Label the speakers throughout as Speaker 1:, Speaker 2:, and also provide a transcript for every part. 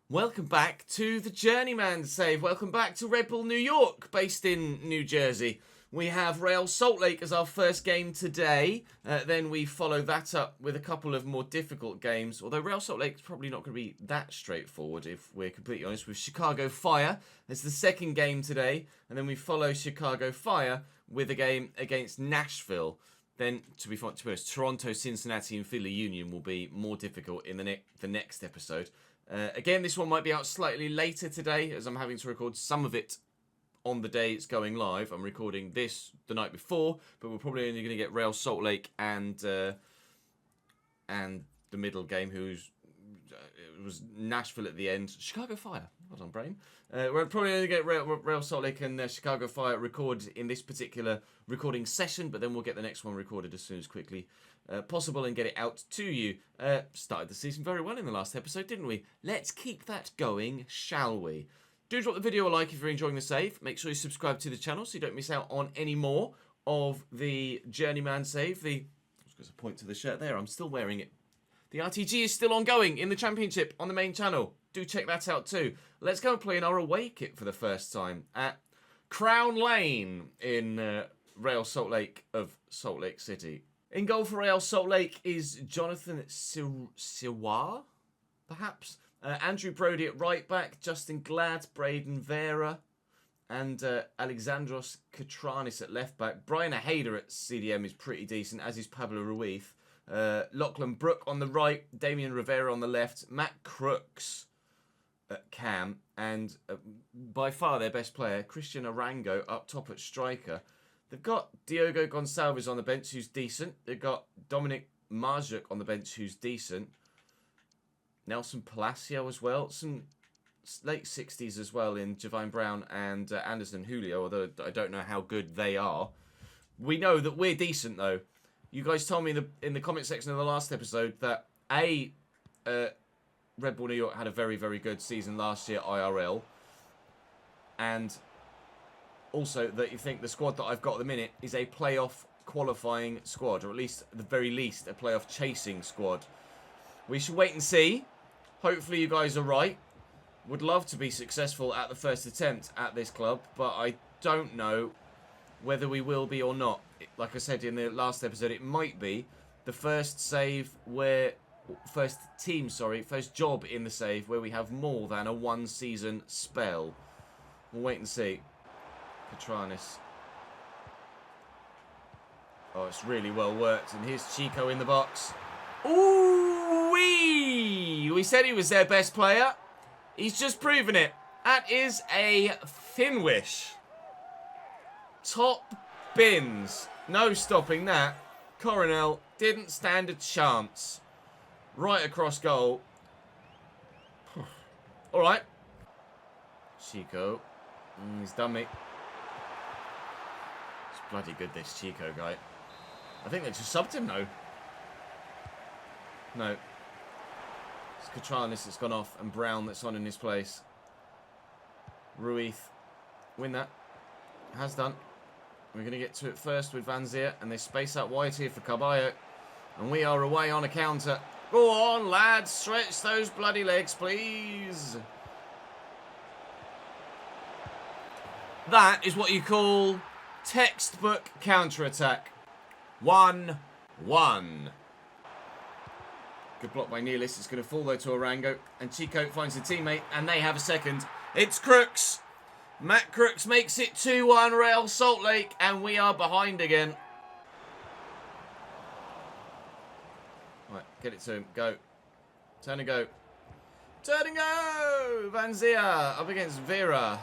Speaker 1: Welcome back to the Journeyman save. Welcome back to Red Bull New York, based in New Jersey. We have Real Salt Lake as our first game today. Then we follow that up with a couple of more difficult games. Although Real Salt Lake is probably not going to be that straightforward, if we're completely honest, with Chicago Fire as the second game today. And then we follow Chicago Fire with a game against Nashville. Then, to be honest, Toronto, Cincinnati, and Philly Union will be more difficult in the next episode. Again, this one might be out slightly later today, as I'm having to record some of it on the day it's going live. I'm recording this the night before, but we're probably only going to get Real Salt Lake and the middle game, who's it was Nashville at the end. Chicago Fire. Well done, brain. We're probably going to get Real Salt Lake and Chicago Fire recorded in this particular recording session, but then we'll get the next one recorded as soon as quickly possible and get it out to you. Started the season very well in the last episode, didn't we? Let's keep that going, shall we? Do drop the video a like if you're enjoying the save. Make sure you subscribe to the channel so you don't miss out on any more of the Journeyman save. I was going to point to the shirt there. I'm still wearing it. The RTG is still ongoing in the Championship on the main channel. Do check that out too. Let's go and play in our away kit for the first time at Crown Lane in Real Salt Lake of Salt Lake City. In goal for Real Salt Lake is Jonathan Siwa, perhaps. Andrew Brody at right back, Justin Glad, Braden Vera, and Alexandros Katranis at left back. Brian Hayder at CDM is pretty decent, as is Pablo Ruiz. Lachlan Brook on the right, Damian Rivera on the left, Matt Crooks at cam, and by far their best player, Christian Arango, up top at striker. They've got Diogo Gonçalves on the bench, who's decent. They've got Dominic Marjuk on the bench, who's decent. Nelson Palacio as well. Some late 60s as well in Javine Brown and Anderson Julio, although I don't know how good they are. We know that we're decent, though. You guys told me in the comment section of the last episode that Red Bull New York had a very, very good season last year, IRL. And also that you think the squad that I've got at the minute is a playoff qualifying squad, or at least, at the very least, a playoff chasing squad. We should wait and see. Hopefully you guys are right. Would love to be successful at the first attempt at this club, but I don't know whether we will be or not. Like I said in the last episode, it might be the first first job in the save where we have more than a one-season spell. We'll wait and see. Katranis. Oh, it's really well worked. And here's Chico in the box. Ooh-wee! We said he was their best player. He's just proven it. That is a thin wish. Top bins. No stopping that. Coronel didn't stand a chance. Right across goal. All right. Chico. He's done me. It's bloody good, this Chico guy. I think they just subbed him, though. No. It's Katranis that's gone off and Brown that's on in his place. Ruiz. Win that. Has done. We're going to get to it first with Van Zier, and they space out wide here for Caballo. And we are away on a counter. Go on, lads. Stretch those bloody legs, please. That is what you call textbook counter-attack. 1-1. Good block by Nealis. It's going to fall, though, to Arango. And Chico finds a teammate, and they have a second. It's Crooks. Matt Crooks makes it 2-1 Real Salt Lake, and we are behind again. Right, get it to him. Go. Turn and go. Turn and go! Van Zier up against Vera.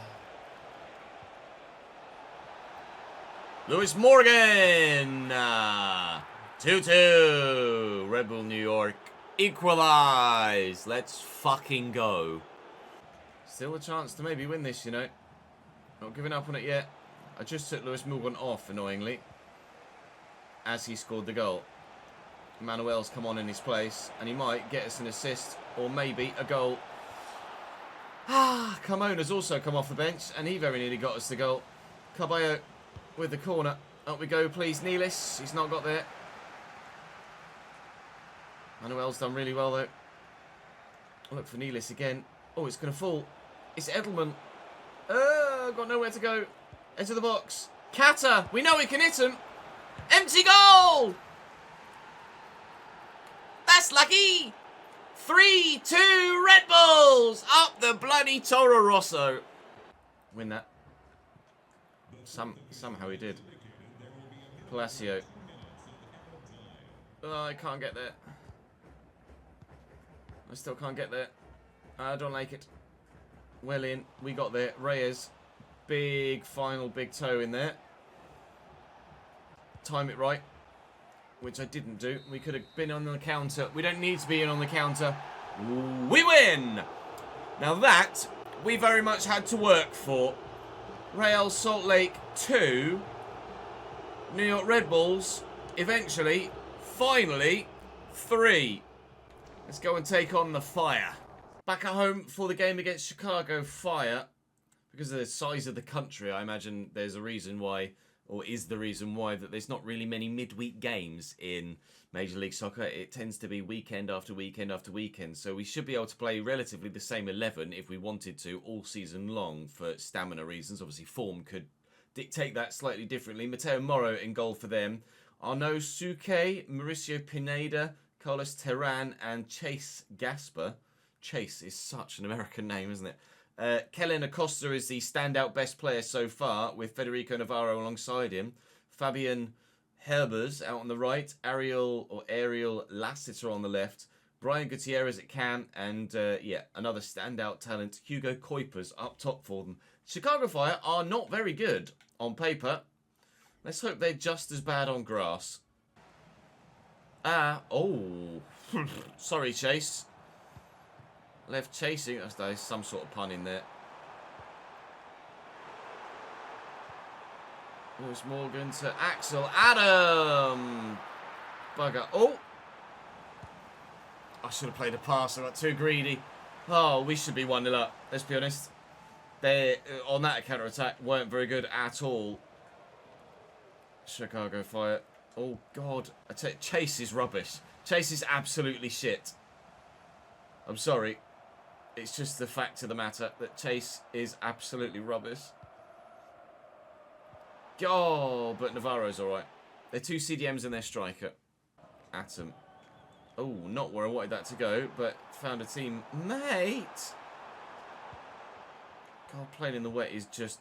Speaker 1: Lewis Morgan. 2-2. Red Bull New York. Equalize. Let's fucking go. Still a chance to maybe win this, you know. Not giving up on it yet. I just took Lewis Morgan off, annoyingly, as he scored the goal. Manuel's come on in his place, and he might get us an assist or maybe a goal. Carmona's also come off the bench, and he very nearly got us the goal. Caballo with the corner. Up we go, please, Nealis. He's not got there. Manuel's done really well, though. Look for Nealis again. Oh, it's going to fall. It's Edelman. Got nowhere to go. Edge of the box. Kata. We know he can hit him. Empty goal. That's lucky. 3-2 Red Bulls. Up the bloody Toro Rosso. Win that. Somehow he did. Palacio. Oh, I can't get there. I still can't get there. I don't like it. Well in. We got there. Reyes. Big final big toe in there. Time it right. Which I didn't do. We could have been on the counter. We don't need to be in on the counter. We win! Now that, we very much had to work for. Real Salt Lake 2. New York Red Bulls, eventually, finally, 3. Let's go and take on the Fire. Back at home for the game against Chicago Fire. Because of the size of the country, I imagine there's a reason why, or is the reason why, that there's not really many midweek games in Major League Soccer. It tends to be weekend after weekend after weekend. So we should be able to play relatively the same 11 if we wanted to all season long for stamina reasons. Obviously, form could dictate that slightly differently. Mateo Moro in goal for them. Arnaud Suke, Mauricio Pineda, Carlos Terran, and Chase Gasper. Chase is such an American name, isn't it? Kellen Acosta is the standout best player so far, with Federico Navarro alongside him. Fabian Herbers out on the right. Ariel Lassiter on the left. Brian Gutierrez at cam. And, another standout talent, Hugo Kuipers, up top for them. Chicago Fire are not very good on paper. Let's hope they're just as bad on grass. Sorry, Chase. Left chasing. There's some sort of pun in there. Lewis Morgan to Axel Adam. Bugger. Oh! I should have played a pass. I got too greedy. Oh, we should be 1-0 up. Let's be honest. They, on that counter-attack, weren't very good at all. Chicago Fire. Oh, God. Chase is rubbish. Chase is absolutely shit. I'm sorry. It's just the fact of the matter that Chase is absolutely rubbish. Oh, but Navarro's alright. They're 2 CDMs and their striker. Atom. Oh, not where I wanted that to go, but found a team. Mate! God, playing in the wet is just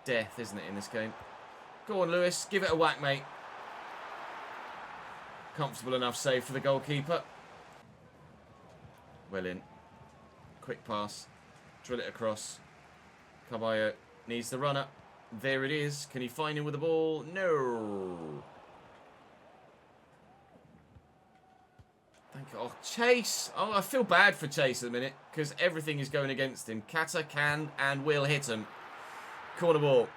Speaker 1: death, isn't it, in this game? Go on, Lewis. Give it a whack, mate. Comfortable enough save for the goalkeeper. Well in. Quick pass. Drill it across. Caballo needs the runner. There it is. Can he find him with the ball? No. Thank you. Oh, Chase. Oh, I feel bad for Chase at the minute because everything is going against him. Kata can and will hit him. Corner ball.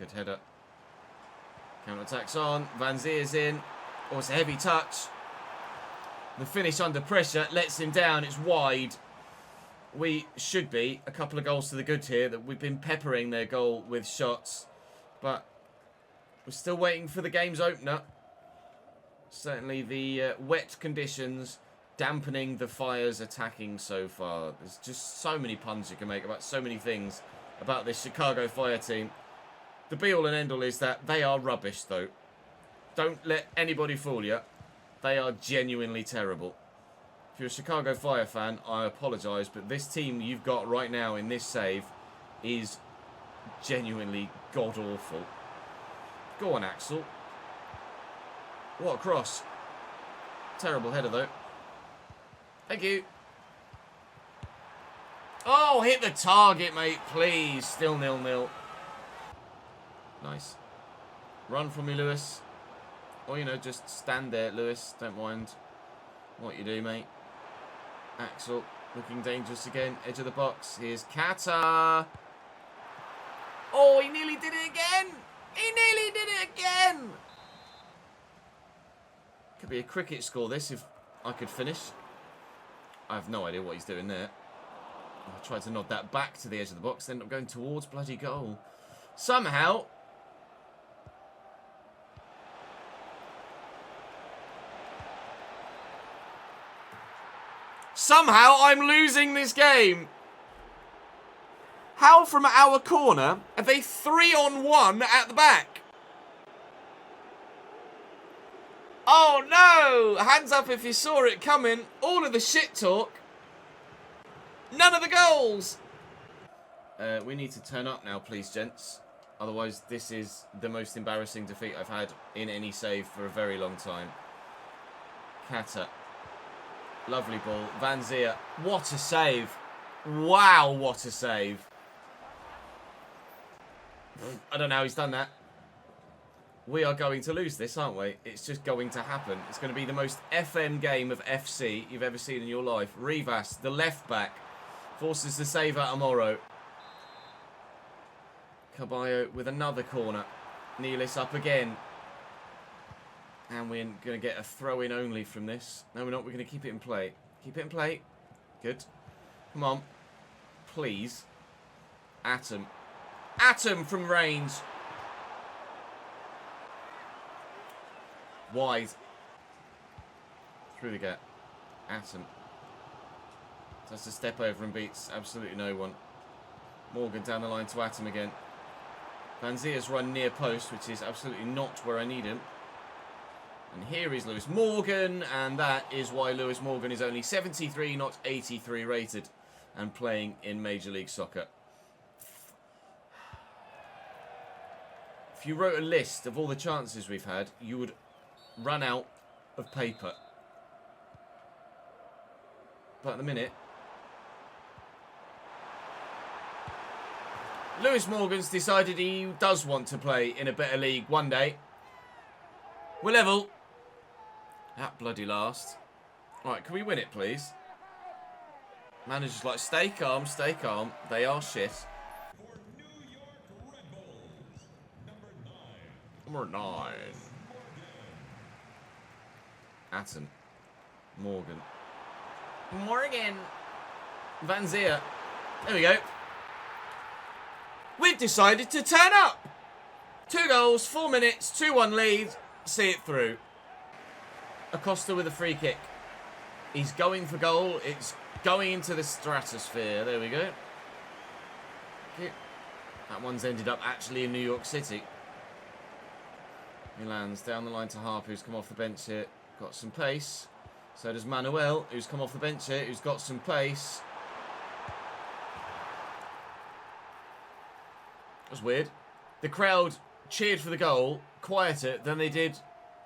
Speaker 1: Good header. Counter-attack's on. Van Zier's in. Oh, it's a heavy touch. The finish under pressure lets him down. It's wide. We should be a couple of goals to the good here. That we've been peppering their goal with shots. But we're still waiting for the game's opener. Certainly the wet conditions dampening the Fire's attacking so far. There's just so many puns you can make about so many things about this Chicago Fire team. The be-all and end-all is that they are rubbish, though. Don't let anybody fool you. They are genuinely terrible. If you're a Chicago Fire fan, I apologise, but this team you've got right now in this save is genuinely god-awful. Go on, Axel. What a cross. Terrible header, though. Thank you. Oh, hit the target, mate, please. Still 0-0. Nice. Run for me, Lewis. Or, you know, just stand there, Lewis. Don't mind what you do, mate. Axel looking dangerous again. Edge of the box. Here's Kata. Oh, he nearly did it again. He nearly did it again. Could be a cricket score, this, if I could finish. I have no idea what he's doing there. I tried to nod that back to the edge of the box, ended up going towards bloody goal. Somehow... Somehow I'm losing this game. How from our corner are they 3-on-1 at the back? Oh no! Hands up if you saw it coming. All of the shit talk. None of the goals. We need to turn up now, please, gents. Otherwise, this is the most embarrassing defeat I've had in any save for a very long time. Kata. Lovely ball. Van Zier. What a save. Wow, what a save. I don't know how he's done that. We are going to lose this, aren't we? It's just going to happen. It's going to be the most FM game of FC you've ever seen in your life. Rivas, the left back, forces the save out of Moro. Caballo with another corner. Nealis up again. And we're going to get a throw-in only from this. No, we're not. We're going to keep it in play. Keep it in play. Good. Come on. Please. Atom. Atom from range. Wide. Through the gap. Atom. Just a step over and beats absolutely no one. Morgan down the line to Atom again. Van Zier's run near post, which is absolutely not where I need him. And here is Lewis Morgan, and that is why Lewis Morgan is only 73, not 83 rated, and playing in Major League Soccer. If you wrote a list of all the chances we've had, you would run out of paper. But at the minute, Lewis Morgan's decided he does want to play in a better league one day. We're level. That bloody last. Right, can we win it, please? Manager's like, stay calm, stay calm. They are shit. Number 9. Atom. Morgan. Morgan. Van Zier. There we go. We've decided to turn up. 2 goals, 4 minutes, 2-1 lead. See it through. Acosta with a free kick. He's going for goal. It's going into the stratosphere. There we go. That one's ended up actually in New York City. He lands down the line to Harper, who's come off the bench here. Got some pace. So does Manuel, who's come off the bench here, who's got some pace. That was weird. The crowd cheered for the goal quieter than they did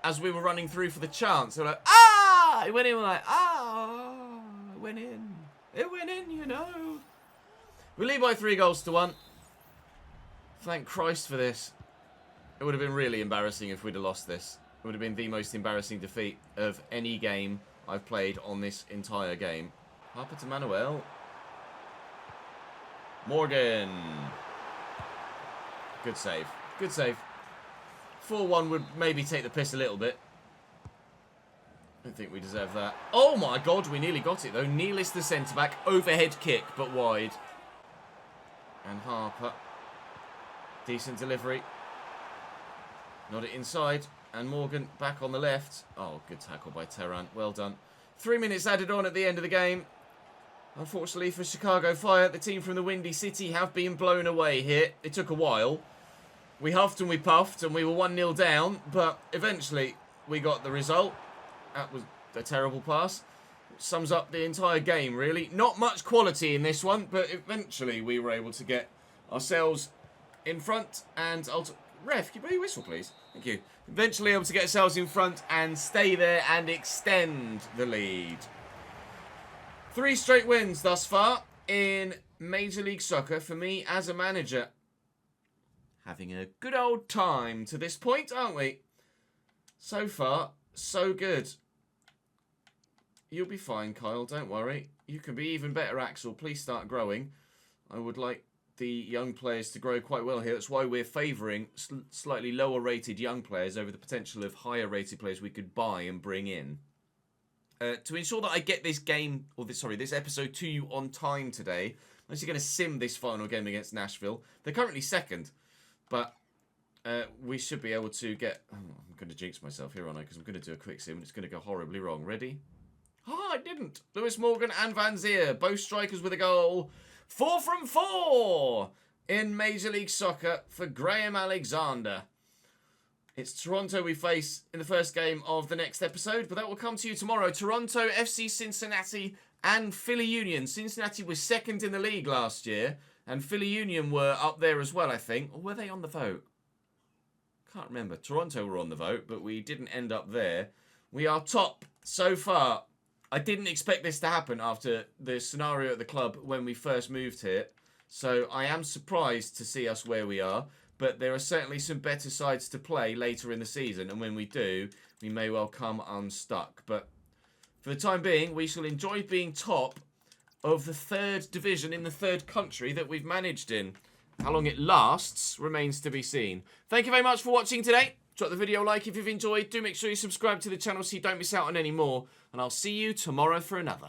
Speaker 1: as we were running through for the chance. They were like, ah! It went in, we're like, ah! It went in. It went in, you know. We lead by 3-1. Thank Christ for this. It would have been really embarrassing if we'd have lost this. It would have been the most embarrassing defeat of any game I've played on this entire game. Harper to Manuel. Morgan. Good save. Good save. 4-1 would maybe take the piss a little bit. I don't think we deserve that. Oh my god, we nearly got it though. Nealis the centre-back. Overhead kick, but wide. And Harper. Decent delivery. Not it inside. And Morgan back on the left. Oh, good tackle by Terran. Well done. 3 minutes added on at the end of the game. Unfortunately for Chicago Fire, the team from the Windy City have been blown away here. It took a while. We huffed and we puffed and we were 1-0 down, but eventually we got the result. That was a terrible pass. Sums up the entire game, really. Not much quality in this one, but eventually we were able to get ourselves in front and... Ref, can you blow your whistle, please? Thank you. Eventually able to get ourselves in front and stay there and extend the lead. 3 straight wins thus far in Major League Soccer for me as a manager. Having a good old time to this point, aren't we? So far, so good. You'll be fine, Kyle, don't worry. You can be even better, Axel. Please start growing. I would like the young players to grow quite well here. That's why we're favouring slightly lower rated young players over the potential of higher rated players we could buy and bring in. To ensure that I get this game, or this episode to you on time today, I'm actually going to sim this final game against Nashville. They're currently second, but we should be able to get... Oh, I'm going to jinx myself here, aren't I? Because I'm going to do a quick sim and it's going to go horribly wrong. Ready? Oh, I didn't. Lewis Morgan and Van Zier, both strikers with a goal. 4 from 4 in Major League Soccer for Graham Alexander. It's Toronto we face in the first game of the next episode, but that will come to you tomorrow. Toronto, FC Cincinnati, and Philly Union. Cincinnati was second in the league last year, and Philly Union were up there as well, I think. Or were they on the vote? Can't remember. Toronto were on the vote, but we didn't end up there. We are top so far. I didn't expect this to happen after the scenario at the club when we first moved here. So I am surprised to see us where we are. But there are certainly some better sides to play later in the season. And when we do, we may well come unstuck. But for the time being, we shall enjoy being top of the third division in the third country that we've managed in. How long it lasts remains to be seen. Thank you very much for watching today. Drop the video a like if you've enjoyed. Do make sure you subscribe to the channel so you don't miss out on any more. And I'll see you tomorrow for another.